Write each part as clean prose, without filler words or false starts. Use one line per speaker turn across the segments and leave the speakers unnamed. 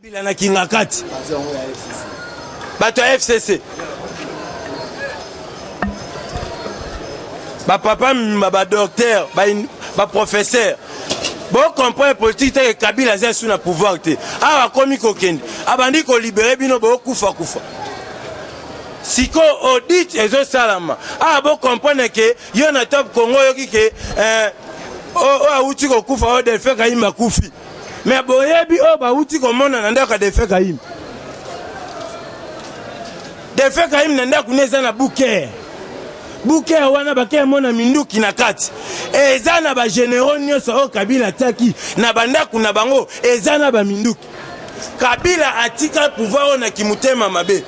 Kabila na kingakati bato ya FCC ba papa ba docteur ba professeur bon comprendre politique que Kabila zé sous na pouvoir te awa komi kokende abandi ko libérer bino bo kufa siko audit ezo salama bon comprendre que yo na top Congo yo ki ke auti ko kufa o de fe kayima kufi mais boyebi ba uti ko mona na ndaka de fe kayima de fe kayima na ndaka kuneza na buke wana bake mona minduki na kati eza na ba généraux nyonso o Kabila taki na bandaku na bango eza na ba minduki Kabila atika pouvoir na kimutema mabe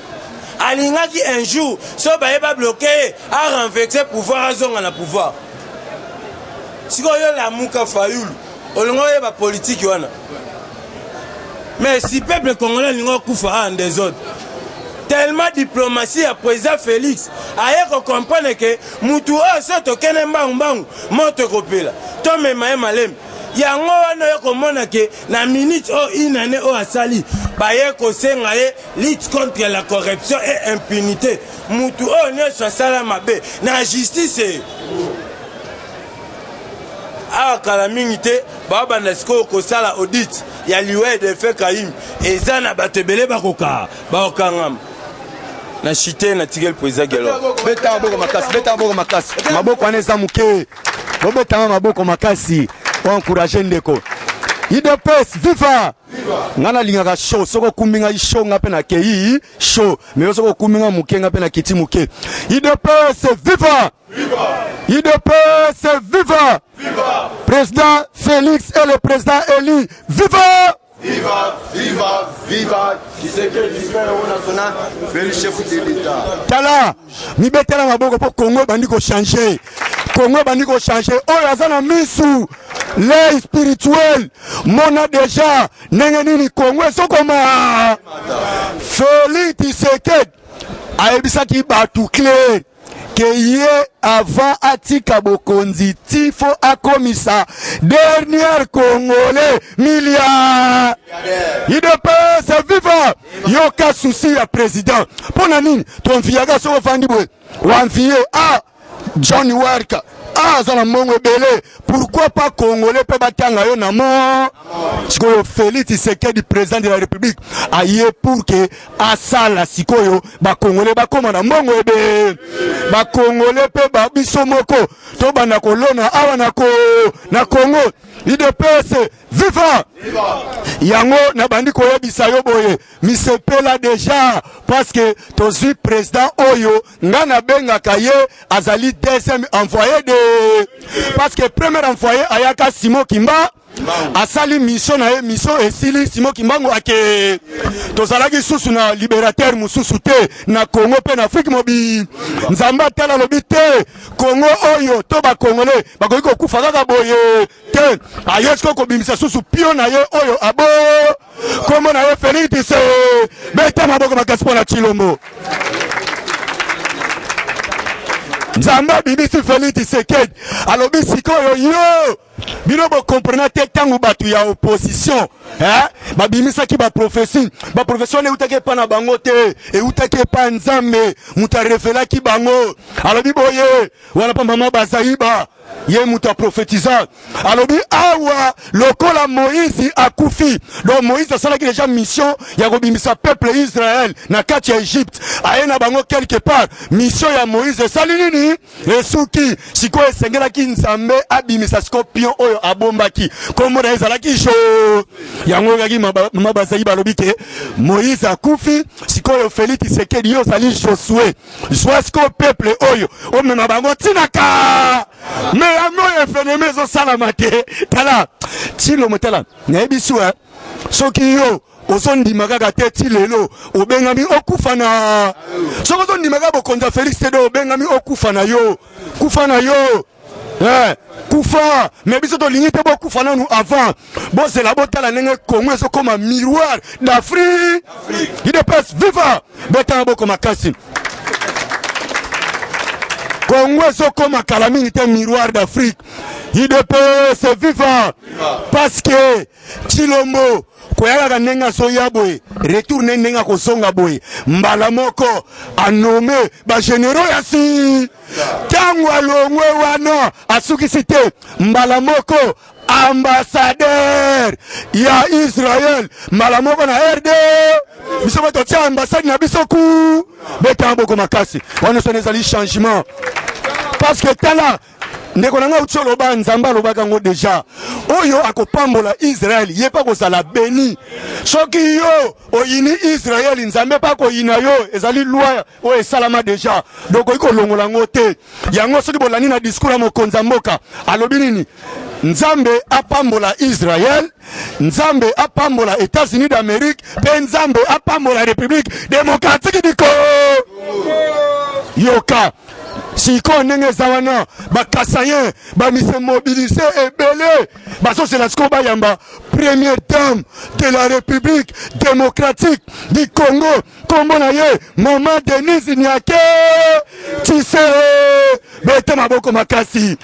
alingaki un jour so ba bloquer a renverser pouvoir azonga na pouvoir siko yo la muka fayulu olongo ye ba politique wana mais si peuple congolais lingo kufa en désordre tellement diplomatie à président Félix aye ko comprendre que mutu o so to kene mbangu moto kopela to mema malem yango wana yo ko mona ke na minute o inane o asali baye ko senga ye lutte contre la corruption et impunité mutu o ne so sala mabe na justice kala mingi te baba na siko ko sala audit ya liwe de fe kaim ezana batebele bakoka bakangam na chité na tigel président gelo
beta boko makasi maboko aneza muke bobeta maboko makasi pour encourager ndeko IDPS viva ngana lingaka show soko kuminga show ngape na kei show mais soko kuminga muke ngape na kiti muke IDPS viva IDPS viva président Félix et le président Eli viva chef de l'État. Tala, mi betela maboko pour Congo bandiko changer. Oh yazana misu les spirituel. Mona déjà nengeni Congo sokoma. Félix Tshisekedi aebisa ki batu clair. Que avant Atika Bokonzi Tifo Akomisa dernier Congolais milliard IDPS viva yoka souci à président pour nani ton fiaga so fandibwe wanfie John Warka zana mongo belé pourquoi pas Congolais pe batanga yo namo sikoyo Félix Tshisekedi président de la République aye pour que asala sikoyo ba Congolais ba koma na mongo ebe ba Congolais pe ba biso moko to bana kolona awa na Congo IDPS viva yango na bandi ko yebisa yo boye mi sepela déjà parce que tozi président oyo ngana benga kaye azali deuxième envoyé de parce que premier envoyé ayaka Simon Kimba asali mission na mission esili Simon Kimbango ake tozalaki susu na libérateur mususu te na Congo pe na Afrique mobi nzamba tala lobi te Congo oyo to ba Congolais bakoki kokufa kaka boye te ayesko ko bimisa susu pio na ye oyo abo komo na ye Félix Tshisekedi beta maboko makasi pona Chilombo nzamba bibisi Félix Tshisekedi alobi sikoyo yo bino bo comprendre te tangu batu ya opposition ba bimisa ki ba profession ne utake pa na bango te e utake pa nzambe muta revela ki bango alobi boye wana pa mama bazaiba ye muta prophétisa alobi awa lokola Moïse akufi donc Moïse asala ki déjà mission ya ko bimisa peuple Israël na kati ya Egypte aena bango quelque part mission ya Moïse sali nini esuki siko esengela ki nzambe abimisa scorpion oyo abombaki komo na ezalaki jo yango ngaki mabazai balobi ke Moïse akufi sikoyo Félix Tshisekedi yo sali Josué joasko peuple oyo o mema bango tinaka mais yango phénomène zo salamate tala tilo motala na bisu soki yo osondimaka kate ti lelo obengami okufa na soko ondimaka bokonza Félix Tshisekedi obengami okufa na yo kufa mais biso to lingi te bokufa nanu avant bozela botala ndenge Congo eso koma miroir d'Afrique IDPS viva beta boko makasi Congo eso koma kala mingi te miroir d'Afrique IDPS viva parce que Chilombo koyaka nenga soya boye retourne nenga kosonga boye mbala moko anome ba généraux yasi tango alongwe wana asukisi te mbala moko ambassadeur ya Israël mbala moko na RD biso bato tia ambassade na biso ku beta boko makasi wana so nezali changement parce que tala ndeko nanga utolo ba nzamba lobaka ngo déjà oyo akopambola Israël yepa kozala béni soki yo oyini Israël nzambe pa ko yina yo ezali loi o esalama déjà donc iko longola ngo te yango soki bolani na discours mo konza mboka alobi nini nzambe apambola Israël nzambe apambola États-Unis d'Amérique pe nzambe apambola République démocratique du Congo yoka siko ndenge zawana bakasayen bamise mobilisé ebele baso c'est la scoba yamba première dame de la République démocratique du Congo kombo na ye Maman Denise Nyake Tise bete maboko makasi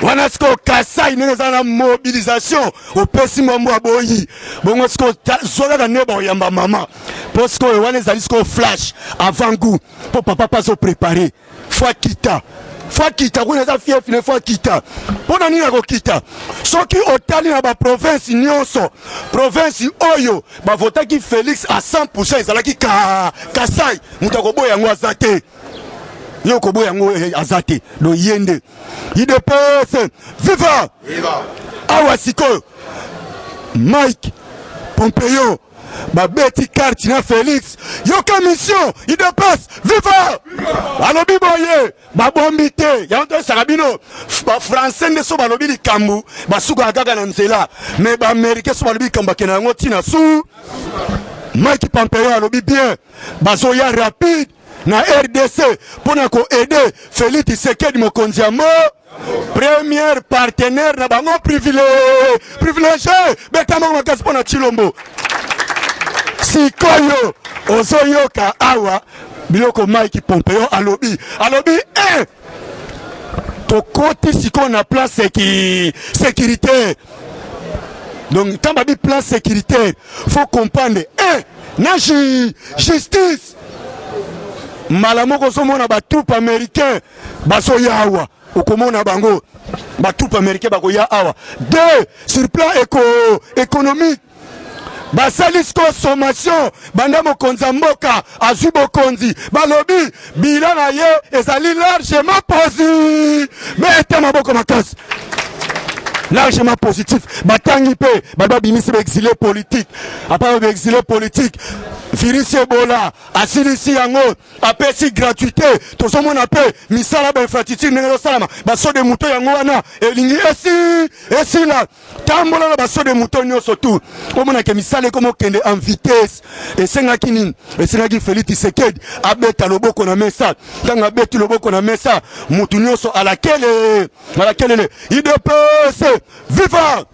wana siko kasai ndenge za na mobilisation opesi mambo aboyi bongo siko zola ne ba yamba mama parce que wana ezali siko flash avant goût pour papa pas se préparer faut quitter kuna za fief ne faut quitter pona nini ko quitter soki otali na ba province nyonso province oyo ba votaki Félix à 100% ezalaki kasai mutako boya ngo azate yoko boya ngo azate do yende IDPS viva awa siko Mike Pompeo babeti carte na Félix yoka mission IDPS viva alobi boye babombi te yanto sarabino ba français ndeso balobi likambu basuka kaka na nzela mais ba américain so balobi kamba kena ngo tina su Mike Pompeo alobi bien bazoya rapide na RDC pona ko aider Félix Tshisekedi mokonzi ya mo premier partenaire na bango privilégié betamo makasi pona Chilombo sikoyo ozoyoka awa biloko Mike Pompeo alobi to koti siko na plan sécuritaire donc quand babi plan sécuritaire faut comprendre na justice malamoko somona ba troupe américain basoya awa okomona bango ba troupe américain bakoya awa deux sur plan économique basalisko sommation banda mokonza mboka azwi bokonzi balobi bilan na ye ezali largement positif bete maboko makasi largement positif batangi pe baba bimisi exilé politique apa exilé politique virus Ebola asilisi yango apesi gratuité tozomona pe misala ba infrastructure ndenge salama baso de muto yango wana elingi esi la tambola na baso de muto nyonso tu komona ke misala komo kende en vitesse esengaki nini esengaki Félix Tshisekedi abeta loboko na mesa tanga beti loboko na mesa mutu nyonso alakele IDPS viva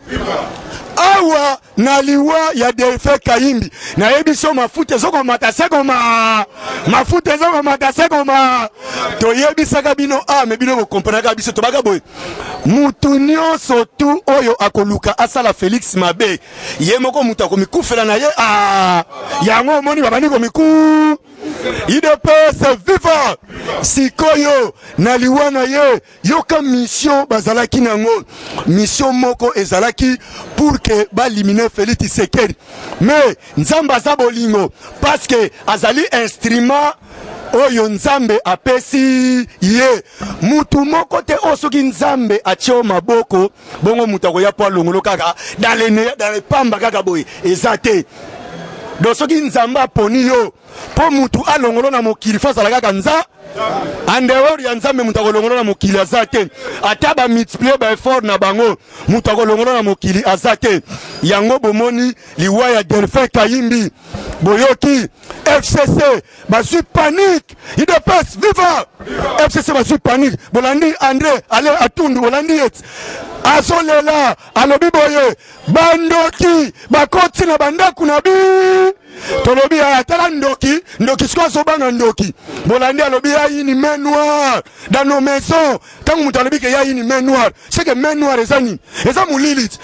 awa na liwa ya Delfe Kayimbi na ebiso mafuta zoko matasegoma to yebisaka bino me bino ko comprendre biso to baga boy mutu nyonso tu oyo akoluka asala Félix mabe ye moko mutu akomikufela na ye yango moni babani komiku IDPS viva sikoyo na liwa na ye yoka mission bazalaki nango mission moko ezalaki pour que ba éliminer Félix Tshisekedi mais nzamba za bolingo parce que azali instrument oyo nzambe apesi ye mutu moko te osoki nzambe achio maboko bongo mutu akoya po alongolo kaka dans les pamba kaka boye ezate do soki nzambe aponi yo po mutu alongolo na mokili fasa la kaka nza andewori ya nzambe mutu akolongolo na mokili azate ata ba multiplier ba effort na bango mutu akolongolo na mokili azate yango bomoni liwa ya Delfe Kayimbi boyoki FCC bazui panique IDPS viva FCC bazui panique bolandi André ale atundu bolandi et azolela alobi boye bandoki bakoti na bandaku na bi tolobi atala ndoki siko sobanga ndoki bolandi alobi ya ini main noire dans nos maisons tangu mutu alobi ke ya ini main noire c'est que main noire ezani eza mulilit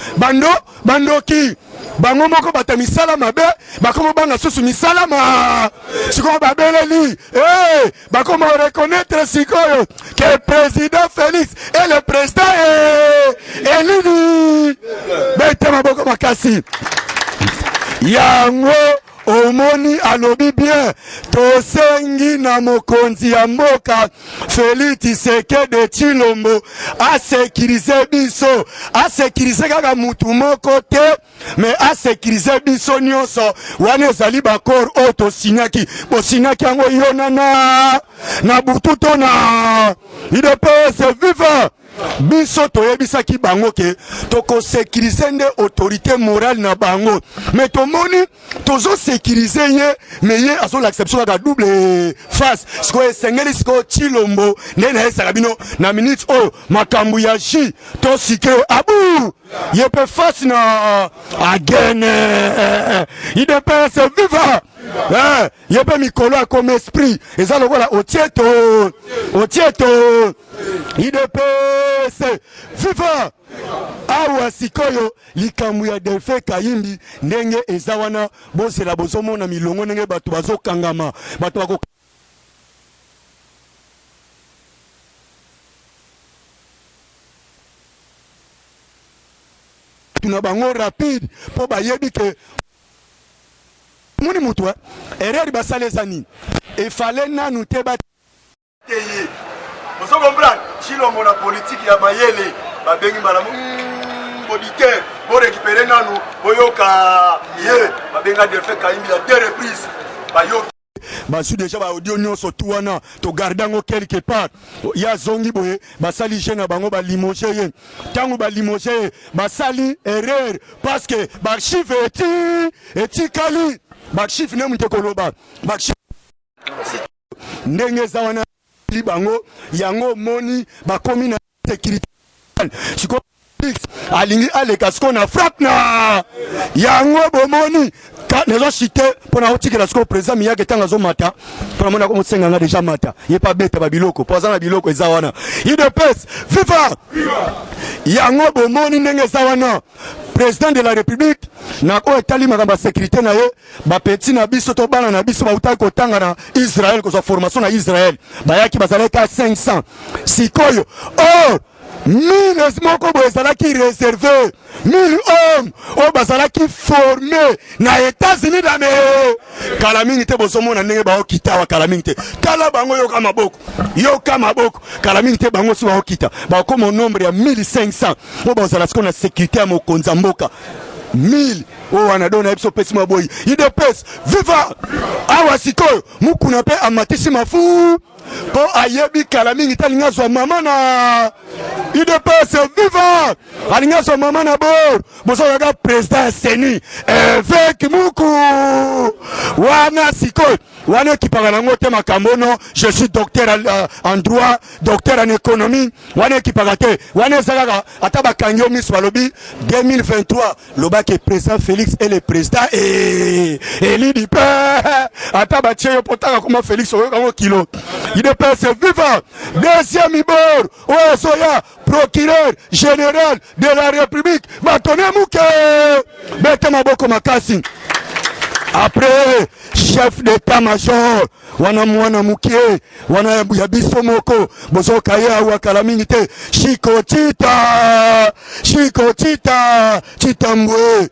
bandoki bango moko bata misala mabe bakomo banga susu misala ma sikoyo babeleli bakomo reconnaître sikoyo que le président Félix et le président Elini bete maboko makasi yango omoni alobi bien tosengi na mokonzi ya mboka Félix Tshisekedi Tshilombo asekirize biso asekirize kaka mutu moko te mais asekirize biso nyonso wana ezali bakor oyo tosinyaki bosinyaki yango yona na butu to na UDPS viva biso toyebisaki bango ke tokosekirize nde autorité morale na bango mais tomoni tozosekirize ye mais ye azolakisa biso kaka double face sikoyo esengeli sikoyo Tshilombo nde nayesaka bino na minute oyo makambo ya ji to sikoyo abu ye mpe face na agene UDPS viva ye mpe mikolo akoma esprit eza lokola otieto UDPS viva awa sikoyo likambo ya Delphin Kayimbi ndenge eza wana bozela bozomona milongo ndenge bato bazokangama bato bako tuna bango rapide po bayebi ke moni mutu erreur basaleza nini efale nanu te ba teye vous comprenez Tshilombo na politique ya mayele babengi bala auditeur bo récupérer nanu boyoka ye babenga Delphin Kayimbi ya 2 reprises bayoka basu déjà ba audio nyonso tu wana to gardango quelque part ya zongi boye basali jeune bango ba limoger ye tango ba limoger basali erreur parce que ba chiffre eti kali ba chiffre ne mute koloba ba chiffre ndenge za wana bango yango moni bakomi na sécurité siko alingi aleka siko na frappe na yango bomoni nezo cité pona otikela siko président miyake tanga zo mata pona mona ko senga nga déjà mata ye pa beta ba biloko poza na biloko eza wana UDPS viva yango bomoni ndenge za wana président de la république na ko etali makamba sécurité na ye ba petit na biso to bana na biso ba utaki kotanga na Israël ko formation na Israël bayaki bazaleka 500 sikoyo 1000 moko bozalaki réservé 1000 hommes o bazalaki formé na États-Unis d'Amérique kala mingi te bozomona ndenge baokita wa kala mingi te kala bango yoka maboko kala mingi te bango si baokita bakoma nombre ya 1500 o bazala siko na sécurité ya mokonzi mboka 1000 wana dona ebiso pesi maboyi UDPS viva awa sikoyo mukuna pe amatisi mafu po ayebi kala mingi talinga zwa mama na UDPS viva alinga zwa mama na bor bosoka président Seni avec muku wana sikoyo wana ekipaka nango te makambo no je suis docteur en droit docteur en économie wana ekipaka te wana ezalaka ata bakangi yo miso balobi 2023 lobaki président Félix et le président elidi pe ata batie yo potaka koma Félix oyokango kilo UDPS viva deuxième ibor oyosoya procureur général de la République batone muke bete maboko makasi après chef d'état-major wana mwana mukie wana ya biso moko bozoka ya wakala mingi te chikotita chitambwe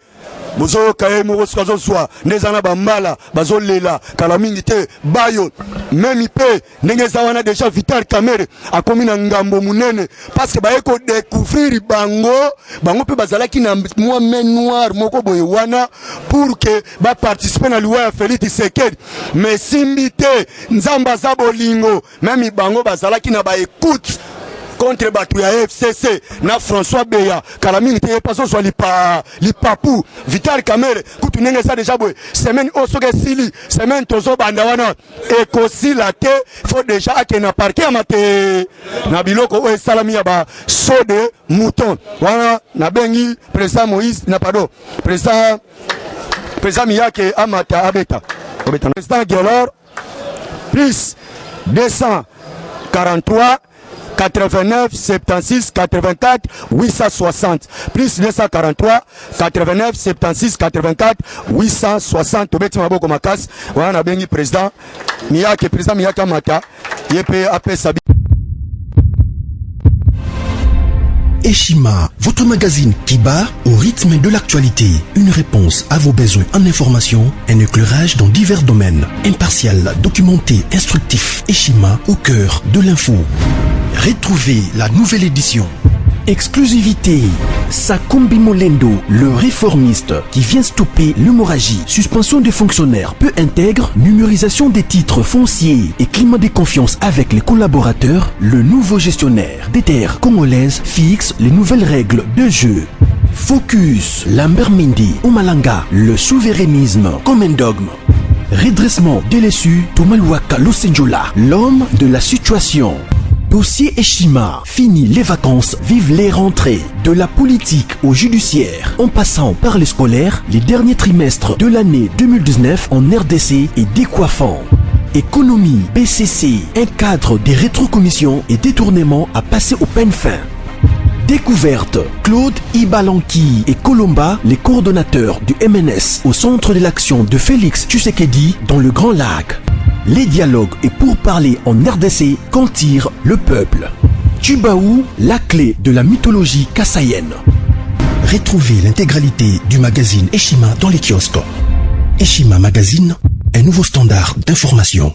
bozoka ye moko sikazo swa ndezana bambala bazolela kala mingi te bayo memi pe ndenge za wana déjà Vital Kamerhe akomi na ngambo munene parce que baye ko découvrir bango pe bazalaki na moi main noire moko boye wana pour que ba participer na loi ya Félix Tshisekedi mais simbite nzamba za bolingo memi bango bazalaki na ba écoute contre batu ya FCC na François Beya kala mingi te paso so lipapu Vital Kamerhe kutu nenge sa déjà boy semaine osoke sili semaine tozo banda wana ekosila te faut déjà akena parquet amate na biloko o salami ya ba sode mouton wana na bengi président Moïse na pardon président Miyake amata abeta président Gelor plus 243 89 76 84 860 plus 243 89 76 84 860 tobeti maboko makasi wana bengi président Miyake Mata yepe apesa.
Eshima, votre magazine qui bat au rythme de l'actualité. Une réponse à vos besoins en information, un éclairage dans divers domaines. Impartial, documenté, instructif. Eshima au cœur de l'info. Retrouvez la nouvelle édition. Exclusivité, Sakumbi Molendo, le réformiste qui vient stopper l'hémorragie, suspension des fonctionnaires peu intègre, numérisation des titres fonciers et climat de confiance avec les collaborateurs, le nouveau gestionnaire des terres congolaises fixe les nouvelles règles de jeu. Focus, Lambert Mindi, Omalanga, le souverainisme comme un dogme. Redressement délaissé, Tomaluaka Losenjola, l'homme de la situation. Dossier Eshima, fini les vacances, vive les rentrées. De la politique au judiciaire, en passant par les scolaires, les derniers trimestres de l'année 2019 en RDC est décoiffant. Économie, BCC, un cadre des rétrocommissions et détournements à passer au peine fin. Découverte, Claude Ibalanki et Colomba, les coordonnateurs du MNS au centre de l'action de Félix Tshisekedi dans le Grand Lac. Les dialogues et pourparlers en RDC qu'en tire le peuple. Tubaou, la clé de la mythologie kassaïenne. Retrouvez l'intégralité du magazine Eshima dans les kiosques. Eshima Magazine, un nouveau standard d'information.